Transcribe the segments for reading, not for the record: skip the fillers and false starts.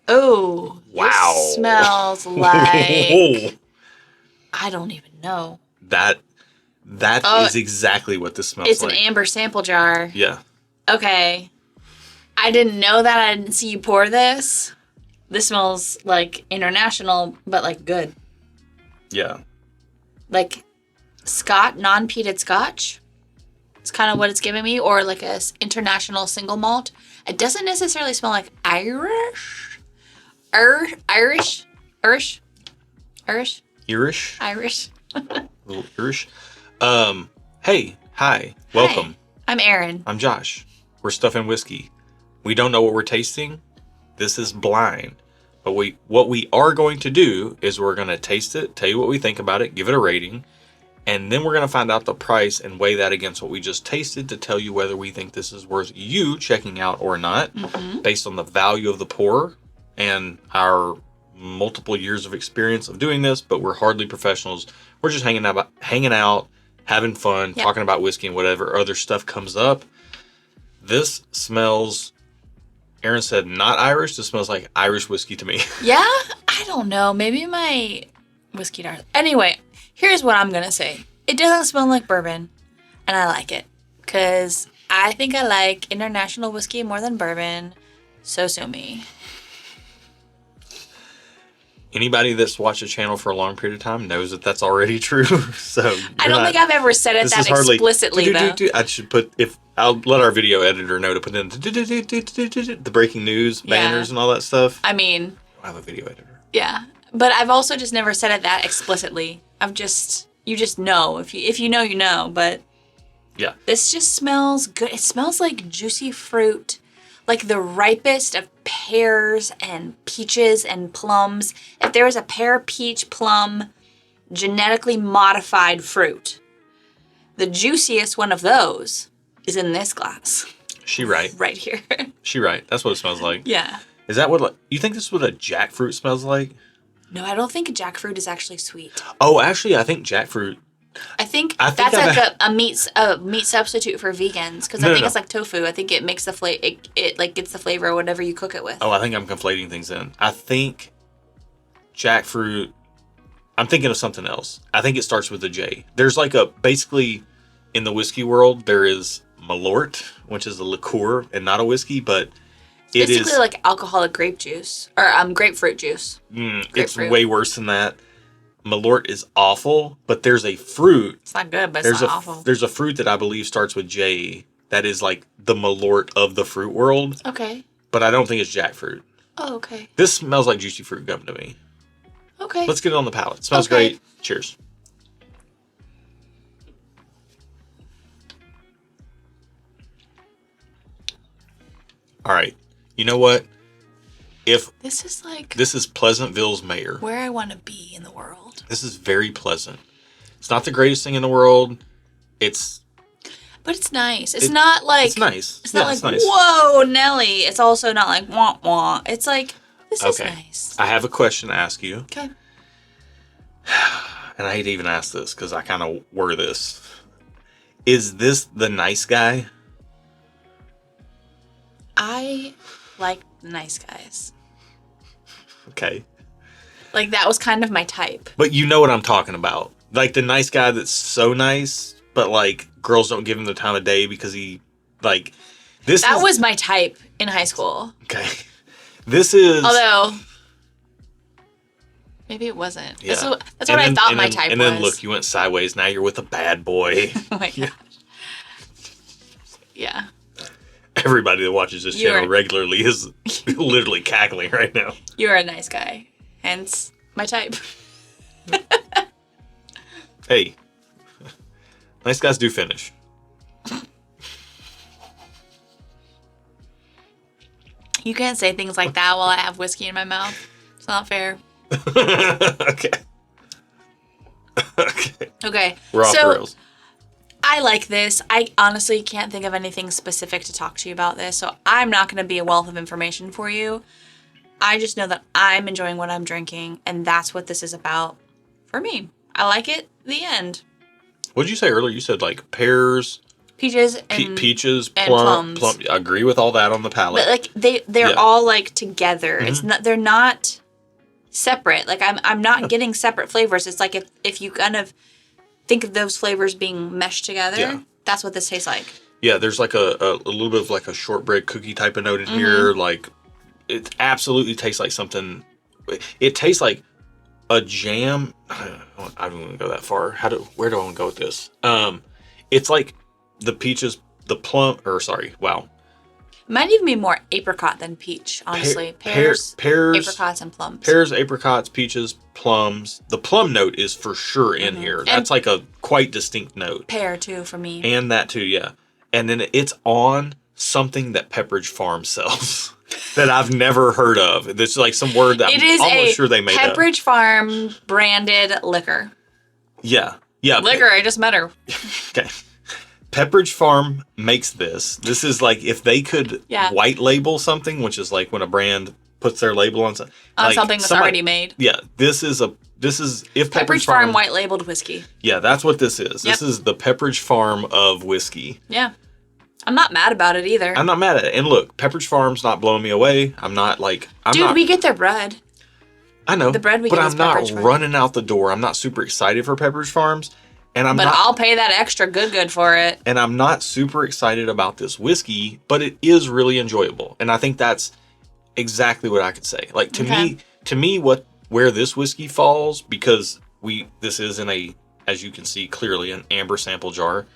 Oh, Wow. this smells like... I don't even know. That is exactly what this smells like. It's like. An amber sample jar. Yeah. Okay. I didn't know that. I didn't see you pour this. This smells like international, but like good. Yeah. Like non-peated scotch. It's kind of what it's giving me. Or like a international single malt. It doesn't necessarily smell like Irish. Irish. Irish. A little Irish. Hey, hi, welcome. Hi, I'm Erin. I'm Josh. We're Stuff and Whiskey. We don't know what we're tasting. This is blind. But what we are going to do is we're going to taste it, tell you what we think about it, give it a rating, and then we're going to find out the price and weigh that against what we just tasted to tell you whether we think this is worth you checking out or not, based on the value of the pour and our multiple years of experience of doing this. But we're hardly professionals. We're just hanging out, having fun, talking about whiskey and whatever other stuff comes up. This smells, Erin said, not Irish. This smells like Irish whiskey to me. Yeah? I don't know. Maybe my whiskey dark. Anyway, here's what I'm going to say. It doesn't smell like bourbon, and I like it. Because I think I like international whiskey more than bourbon. So sue me. Anybody that's watched the channel for a long period of time knows that that's already true. So I don't think I've ever said it that explicitly, though. I should I'll let our video editor know to put in the breaking news banners and all that stuff. I mean, I have a video editor. Yeah, but I've also just never said it that explicitly. You just know. If you know, you know. But yeah, this just smells good. It smells like juicy fruit. Like the ripest of pears and peaches and plums. If there was a pear, peach, plum, genetically modified fruit, the juiciest one of those is in this glass. She right. Right here. She right. That's what it smells like. Yeah. Is that what, you think this is what a jackfruit smells like? No, I don't think jackfruit is actually sweet. Oh, actually, I think jackfruit. I think that's like a meat substitute for vegans, because I think it's like tofu. I think it makes the it like gets the flavor of whatever you cook it with. Oh, I think I'm conflating things then. I think jackfruit. I'm thinking of something else. I think it starts with a J. There's like basically in the whiskey world there is Malt, which is a liqueur and not a whiskey, but it's basically like alcoholic grape juice or grapefruit juice. It's way worse than that. Malt is awful, but there's a fruit. It's not good, but it's not awful. There's a fruit that I believe starts with J that is like the Malt of the fruit world. Okay. But I don't think it's jackfruit. Oh, okay. This smells like juicy fruit gum to me. Okay. Let's get it on the palate. It smells great. Cheers. All right. You know what? This is Pleasantville's mayor. Where I want to be in the world. This is very pleasant. It's not the greatest thing in the world. But it's nice. It's not like... It's nice. It's not like, whoa, Nelly. It's also not like, wah, wah. It's like, this is nice. I have a question to ask you. Okay. And I hate to even ask this because I kind of were this. Is this the nice guy? I like nice guys. Okay. Like, that was kind of my type. But you know what I'm talking about. Like, the nice guy that's so nice, but, like, girls don't give him the time of day because he, like... That was my type in high school. Okay. This is... Although... Maybe it wasn't. Yeah. That's what I thought my type was. And then, look, you went sideways. Now you're with a bad boy. Oh, my gosh. Yeah. Everybody that watches this channel regularly is literally cackling right now. You're a nice guy. Hence, my type. Hey. Nice guys do finish. You can't say things like that while I have whiskey in my mouth. It's not fair. Okay. Okay. We're off the rails. I like this. I honestly can't think of anything specific to talk to you about this, so I'm not going to be a wealth of information for you. I just know that I'm enjoying what I'm drinking, and that's what this is about for me. I like it. The end. What did you say earlier? You said like pears, Peaches and peaches, and plum. plums. I agree with all that on the palate. But like they're all like together. Mm-hmm. It's not. They're not separate. Like I'm not getting separate flavors. It's like if you kind of think of those flavors being meshed together, that's what this tastes like. Yeah, there's like a little bit of like a shortbread cookie type of note in here. Like it absolutely tastes like something. It tastes like a jam. I don't want to go that far. Where do I want to go with this? It's like the peaches, the plum, or sorry, wow. Might even be more apricot than peach, honestly. Pears, apricots, and plums. Pears, apricots, peaches, plums. The plum note is for sure in here. That's like a quite distinct note. Pear, too, for me. And that, too, yeah. And then it's on something that Pepperidge Farm sells that I've never heard of. It's like some word that I'm almost sure they made up. Pepperidge Farm branded liquor. Yeah. Yeah. Liquor, I just met her. Okay. Pepperidge Farm makes this. This is like if they could white label something, which is like when a brand puts their label on something. Like something that's already made. Yeah, this is if Pepperidge Farm white labeled whiskey. Yeah, that's what this is. This is the Pepperidge Farm of whiskey. Yeah. I'm not mad about it either. I'm not mad at it. And look, Pepperidge Farm's not blowing me away. We get their bread. I know. The bread we but get I'm is not Pepperidge Farm. running out the door. I'm not super excited for Pepperidge Farms. But I'll pay that extra good for it. And I'm not super excited about this whiskey, but it is really enjoyable. And I think that's exactly what I could say. Like to me, where this whiskey falls, because this is in a, as you can see clearly, an amber sample jar,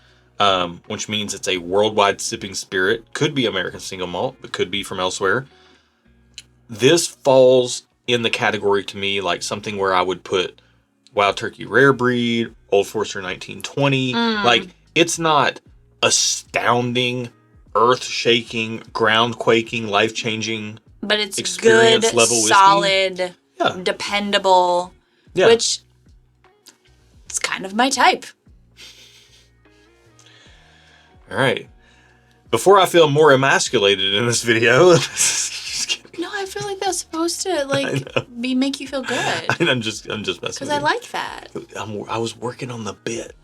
which means it's a worldwide sipping spirit. Could be American single malt, but could be from elsewhere. This falls in the category to me like something where I would put Wild Turkey Rare Breed, Old Forester 1920. Like, it's not astounding, earth-shaking, ground-quaking, life-changing, but it's experience good, level whiskey. solid, dependable, which is kind of my type. All right. Before I feel more emasculated in this video... No, I feel like that's supposed to make you feel good. I'm just messing with you. Because I like that. I was working on the bit.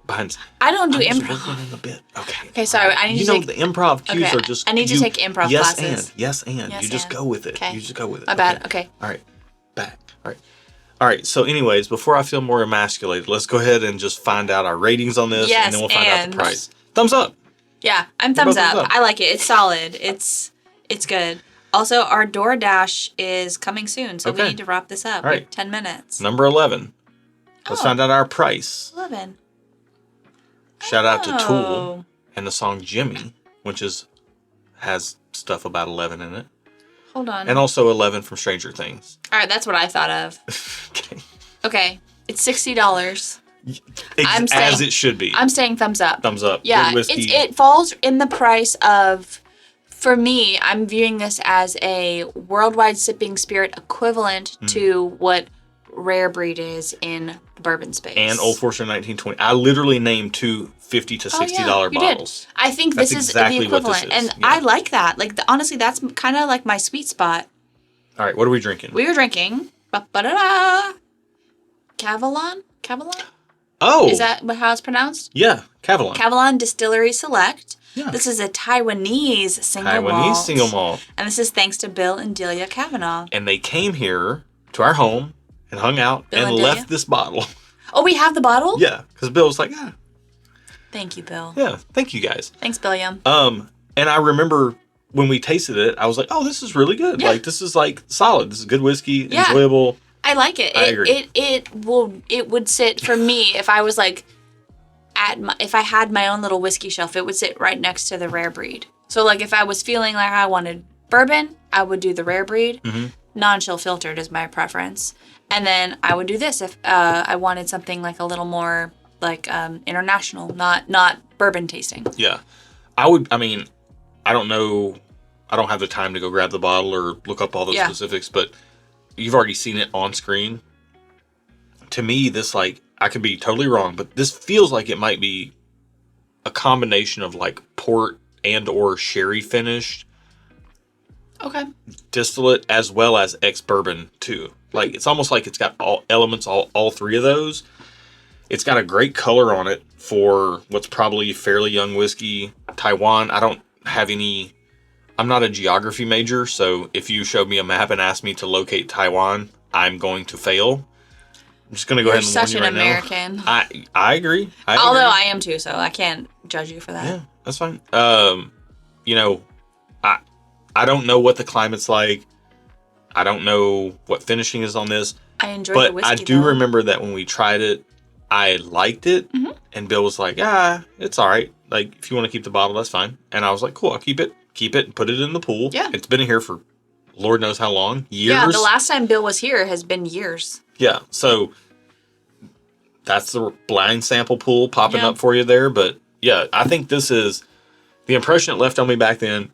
I don't do improv. Working on the bit. Okay. Okay, sorry. I need to take... the improv cues are just... I need to take improv classes. Yes, and. You just go with it. Okay. You just go with it. My bad. Okay. All right. Back. All right. So anyways, before I feel more emasculated, let's go ahead and just find out our ratings on this. Yes, and then we'll find out the price. Thumbs up. Yeah, I'm thumbs up. I like it. It's solid. It's good. Also, our DoorDash is coming soon, so we need to wrap this up. All right. 10 minutes. Number 11. Let's find out our price. 11. Shout out to Tool and the song Jimmy, which has stuff about 11 in it. Hold on. And also 11 from Stranger Things. All right, that's what I thought of. Okay. It's $60. As it should be. I'm saying thumbs up. Thumbs up. Yeah, good whiskey. it falls in the price of... For me, I'm viewing this as a worldwide sipping spirit equivalent to what Rare Breed is in the bourbon space. And Old Forester 1920. I literally named two $50 to $60 bottles. Did. I think this is exactly the equivalent. And I like that. Like, honestly, that's kind of like my sweet spot. All right, what are we drinking? We are drinking Kavalan? Kavalan? Oh! Is that how it's pronounced? Yeah, Kavalan. Kavalan Distillery Select. Yeah. This is a Taiwanese single malt. And this is thanks to Bill and Delia Kavanaugh. And they came here to our home and hung out and left this bottle. Oh, we have the bottle? Yeah, because Bill was like, Thank you, Bill. Yeah, thank you guys. Thanks, Billiam. And I remember when we tasted it, I was like, oh, this is really good. Yeah. Like, this is like solid. This is good whiskey, enjoyable. I like it. I agree. It would sit for me if I was like if I had my own little whiskey shelf, it would sit right next to the Rare Breed. So like if I was feeling like I wanted bourbon, I would do the Rare Breed. Mm-hmm. Non-chill filtered is my preference. And then I would do this if I wanted something like a little more like international, not bourbon tasting. Yeah. I don't know. I don't have the time to go grab the bottle or look up all the specifics, but you've already seen it on screen. To me, this I could be totally wrong, but this feels like it might be a combination of like port and or sherry finished. Okay. Distillate as well as ex-bourbon too. Like it's almost like it's got all elements, all three of those. It's got a great color on it for what's probably fairly young whiskey. Taiwan, I don't have any... I'm not a geography major, so if you showed me a map and asked me to locate Taiwan, I'm going to fail. I'm just going to go ahead and warn you right now. You're such an American. I agree. Although I am too, so I can't judge you for that. Yeah, that's fine. You know, I don't know what the climate's like. I don't know what finishing is on this. I enjoyed the whiskey, I do remember that when we tried it, I liked it. Mm-hmm. And Bill was like, it's all right. Like, if you want to keep the bottle, that's fine. And I was like, cool, I'll keep it and put it in the pool. Yeah. It's been in here for Lord knows how long. Years. Yeah, the last time Bill was here has been years. Yeah, so that's the blind sample pool popping up for you there. But yeah, I think this is the impression it left on me back then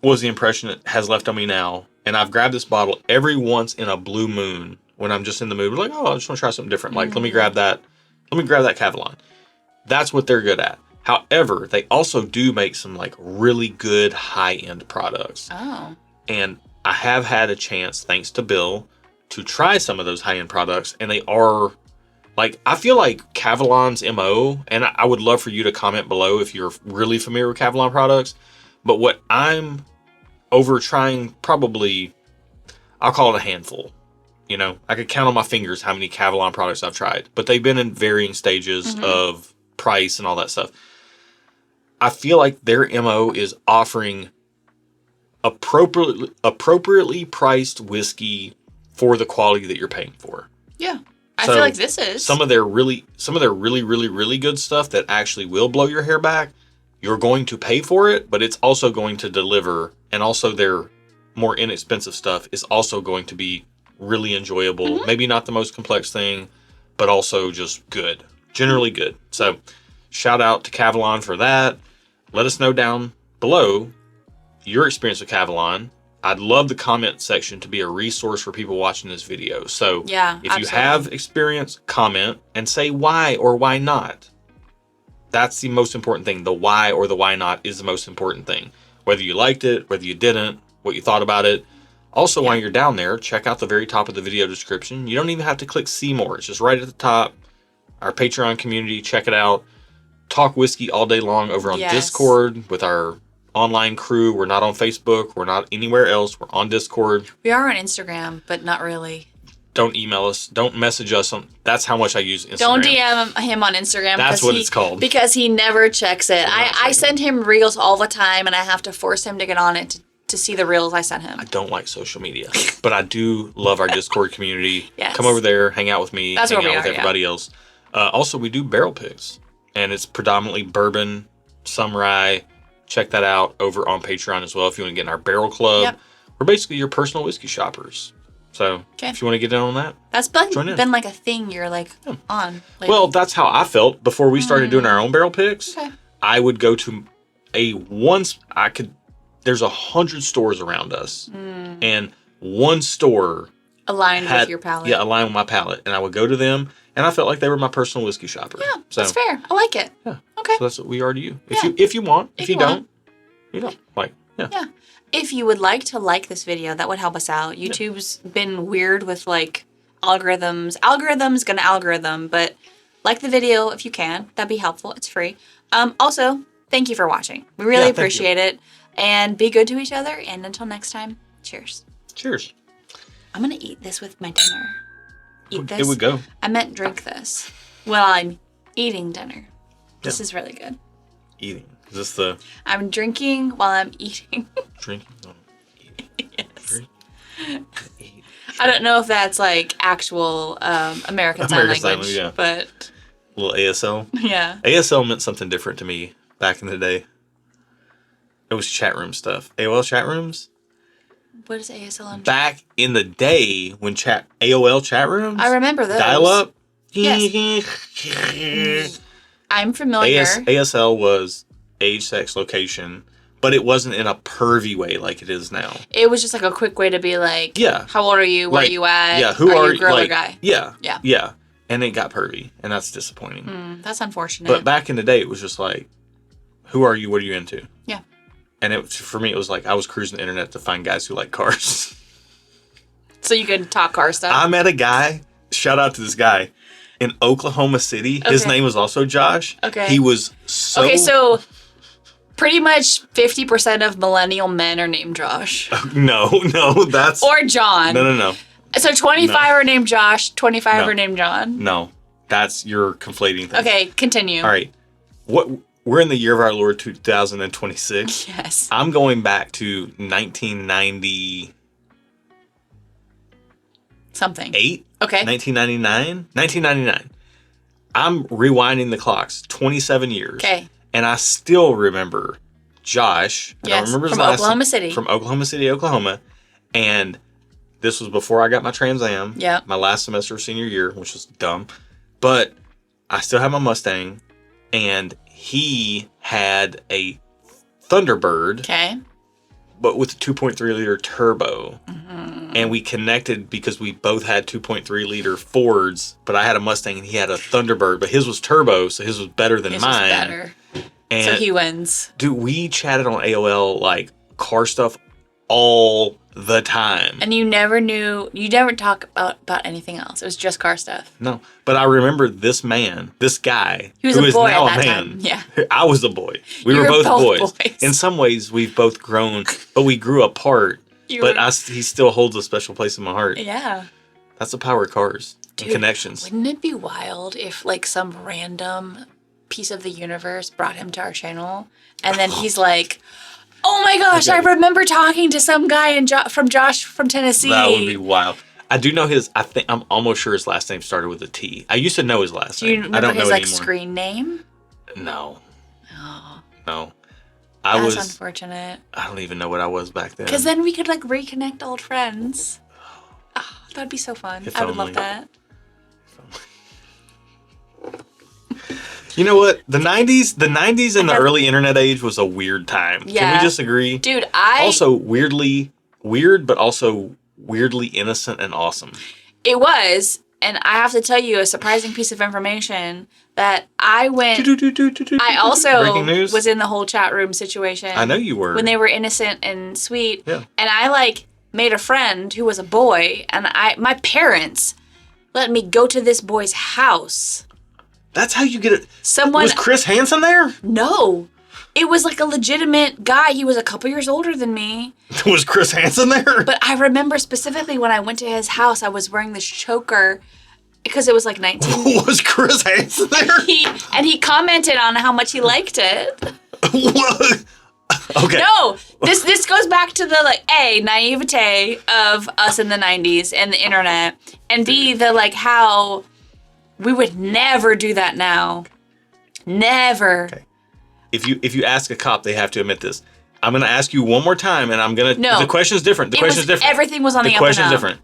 was the impression it has left on me now. And I've grabbed this bottle every once in a blue moon when I'm just in the mood. Like, I just want to try something different. Like, let me grab that Kavalan. That's what they're good at. However, they also do make some like really good high-end products. Oh. And I have had a chance, thanks to Bill, to try some of those high-end products. And they are, like, I feel like Kavalan's MO, and I would love for you to comment below if you're really familiar with Kavalan products. But what I'm over trying, probably, I'll call it a handful. You know, I could count on my fingers how many Kavalan products I've tried. But they've been in varying stages of price and all that stuff. I feel like their MO is offering appropriately priced whiskey for the quality that you're paying for. Yeah. I feel like this is. Some of their really good stuff that actually will blow your hair back, you're going to pay for it, but it's also going to deliver, and also their more inexpensive stuff is also going to be really enjoyable. Mm-hmm. Maybe not the most complex thing, but also just good. Generally good. So shout out to Kavalan for that. Let us know down below your experience with Kavalan. I'd love the comment section to be a resource for people watching this video. So if you have experience, comment and say why or why not. That's the most important thing. The why or the why not is the most important thing. Whether you liked it, whether you didn't, what you thought about it. Also, while you're down there, check out the very top of the video description. You don't even have to click see more. It's just right at the top. Our Patreon community, check it out. Talk whiskey all day long over on Discord with our online crew. We're not on Facebook. We're not anywhere else. We're on Discord. We are on Instagram, but not really. Don't email us. Don't message us. That's how much I use Instagram. Don't DM him on Instagram. That's what it's called. Because he never checks it. I send him reels all the time, and I have to force him to get on it to see the reels I sent him. I don't like social media, but I do love our Discord community. Yes. Come over there, hang out with me, hang out with everybody else. Also, we do barrel picks, and it's predominantly bourbon, some rye. Check that out over on Patreon as well if you want to get in our barrel club. Yep. We're basically your personal whiskey shoppers. So if you want to get in on that, that's been like a thing you're like on. Lately. Well, that's how I felt before we started doing our own barrel picks. Okay. I would go to there's 100 stores around us, and one store aligned with your palate. Yeah, aligned with my palate, and I would go to them, and I felt like they were my personal whiskey shopper. Yeah, that's fair. I like it. Yeah. Okay. So that's what we are to you. If you want, if you don't, you don't. Like, yeah. If you would like to like this video, that would help us out. YouTube's been weird with like algorithms. Algorithm's gonna algorithm, but like the video if you can. That'd be helpful. It's free. Also, thank you for watching. We really appreciate it. And be good to each other. And until next time, cheers. Cheers. I'm gonna eat this with my dinner. Eat this. It would go. I meant drink this while I'm eating dinner. This is really good. Eating. Is this the... I'm drinking while I'm eating. Drinking while I'm eating. Yes. Drink. Eat. I don't know if that's like actual American Sign Language, but... A little ASL. Yeah. ASL meant something different to me back in the day. It was chat room stuff. AOL chat rooms? What is ASL? Back in the day when AOL chat rooms? I remember those. Dial up? Yes. I'm familiar. ASL was age, sex, location, but it wasn't in a pervy way like it is now. It was just like a quick way to be like, how old are you? Where are you at? Yeah, who are you, girl or guy? Yeah. And it got pervy, and that's disappointing. That's unfortunate. But back in the day, it was just like, who are you? What are you into? Yeah. And for me, it was like I was cruising the internet to find guys who like cars. So you could talk car stuff? I met a guy, shout out to this guy. in Oklahoma City. His Okay. name was also Josh. Okay. He was so... Okay, so pretty much 50% of millennial men are named Josh. No, that's... Or John. No. So 25 are named Josh, 25 No. are named John. No, you're conflating things. Okay, continue. All right. We're in the year of our Lord 2026. Yes. I'm going back to 1998. Something. Okay. 1999. 1999. I'm rewinding the clocks 27 years. Okay. And I still remember Josh. I Yes, don't remember his from last Oklahoma name, City. From Oklahoma City, Oklahoma. And this was before I got my Trans Am. Yeah. My last semester of senior year, which was dumb. But I still had my Mustang. And he had a Thunderbird. Okay. But with a 2.3 liter turbo. And we connected because we both had 2.3 liter Fords, but I had a Mustang and he had a Thunderbird, but his was turbo, so his was better than His mine. was better. And So he wins. dude, we chatted on AOL like car stuff all the time. And you never talk about anything else. It was just car stuff. No, but I remember this guy, He was who a is boy now at a that man. time. Yeah. I was a boy. We You were were both both boys. boys. In some ways, we've both grown, but we grew apart. He still holds a special place in my heart. Yeah. That's the power of cars Dude, and connections. Wouldn't it be wild if like some random piece of the universe brought him to our channel and then he's like, oh my gosh, I remember talking to some guy from Josh from Tennessee. That would be wild. I do know I'm almost sure his last name started with a T. I used to know his last Do you name. I remember don't know his it like anymore. screen name? No. Oh, No. that's unfortunate. I don't even know what I was back then. Because then we could like reconnect old friends. Oh, that'd be so fun. If I would love only. that. You know what? The 90s and the early internet age was a weird time. Can Yeah. we just agree? Dude, Also weird, but also weirdly innocent and awesome. It was, and I have to tell you a surprising piece of information that I also Breaking news. was in the whole chat room situation. I know you were. When they were innocent and sweet. Yeah. And I like made a friend who was a boy, and my parents let me go to this boy's house. That's how you get it. Someone Was Chris Hansen there? No. It was like a legitimate guy. He was a couple years older than me. Was Chris Hansen there? But I remember specifically when I went to his house, I was wearing this choker because it was like 19. Was Chris Hansen there? He commented on how much he liked it. What? Okay. No, this goes back to the like A, naivete of us in the 90s and the internet, and B, the like how we would never do that now. Never. Okay. If you ask a cop, they have to admit this. I'm gonna ask you one more time, and I'm gonna. No. The question's different. Everything was on the up and question's up. different.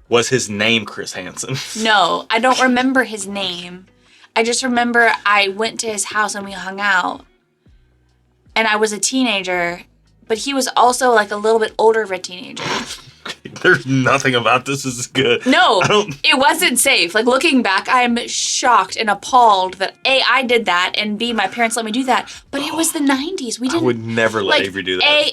Was his name Chris Hansen? No, I don't remember his name. I just remember I went to his house and we hung out. And I was a teenager, but he was also like a little bit older of a teenager. There's nothing about this is good. No, I don't. it wasn't safe. Like looking back, I'm shocked and appalled that A, I did that, and B, my parents let me do that. But it was the 90s. We I didn't. would never let Avery do that.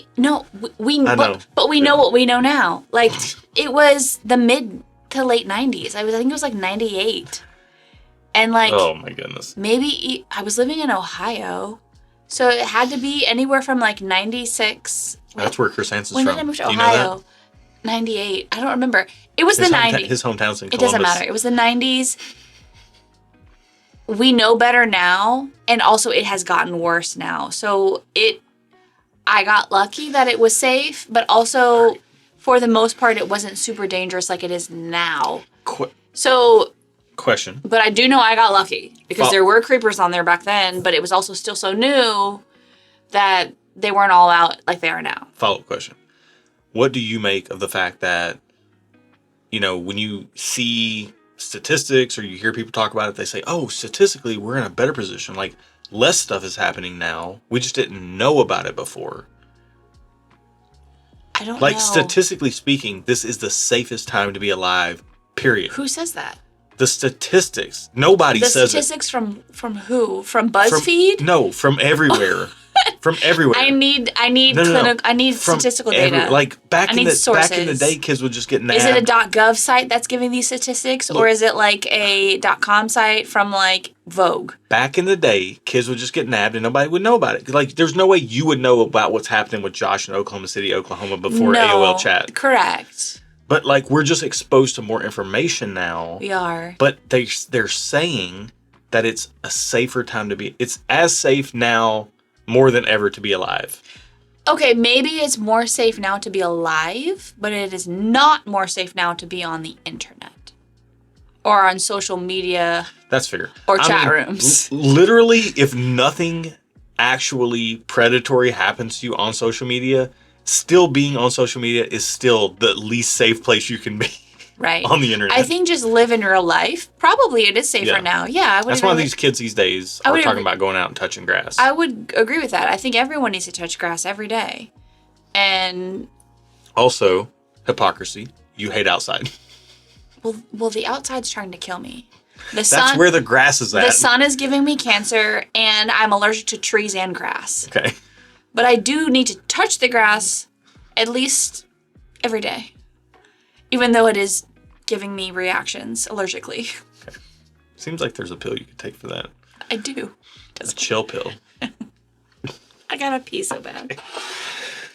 We I know. but we know what we know now. Like it was the mid to late 90s. I think it was like 98. And like Oh my goodness. maybe I was living in Ohio. So it had to be anywhere from like 96. That's where Chris Hansen's When from. did I move to Do you know Ohio? 98. I don't remember. It was that? the 90s. His hometown's in Columbus. It doesn't matter. It was the 90s. We know better now, and also it has gotten worse now. So I got lucky that it was safe, but also for the most part, it wasn't super dangerous like it is now. So, Question. but I do know I got lucky because Well- there were creepers on there back then, but it was also still so new that they weren't all out like they are now. Follow-up question. What do you make of the fact that, when you see statistics or you hear people talk about it, they say, oh, statistically, we're in a better position. Like, less stuff is happening now. We just didn't know about it before. I don't Like, know. statistically speaking, this is the safest time to be alive, period. Who says that? The statistics. Nobody The says statistics from who? From it. BuzzFeed? No, from everywhere. From everywhere. I need clinical. I need statistical data. Like back in the sources. day, kids would just get nabbed. Is it a .gov site that's giving these statistics, or is it like a .com site from like Vogue? Back in the day, kids would just get nabbed and nobody would know about it. Like, there's no way you would know about what's happening with Josh in Oklahoma City, Oklahoma before AOL chat. Correct. But like, we're just exposed to more information now. We are. But they're saying that it's a safer time to be. It's as safe now more than ever to be alive. Okay, maybe it's more safe now to be alive, but it is not more safe now to be on the internet or on social media. That's fair. Or chat rooms. Literally, if nothing actually predatory happens to you on social media, still being on social media is still the least safe place you can be. Right. On the internet. I think just live in real life. Probably it is safer now. Yeah. That's why these kids these days are talking about going out and touching grass. I would agree with that. I think everyone needs to touch grass every day. And also, hypocrisy. You hate outside. Well, the outside's trying to kill me. That's where the grass is at. The sun is giving me cancer, and I'm allergic to trees and grass. Okay. But I do need to touch the grass at least every day. Even though it is giving me reactions allergically. Okay. Seems like there's a pill you could take for that. I do. A chill pill. I gotta pee so bad.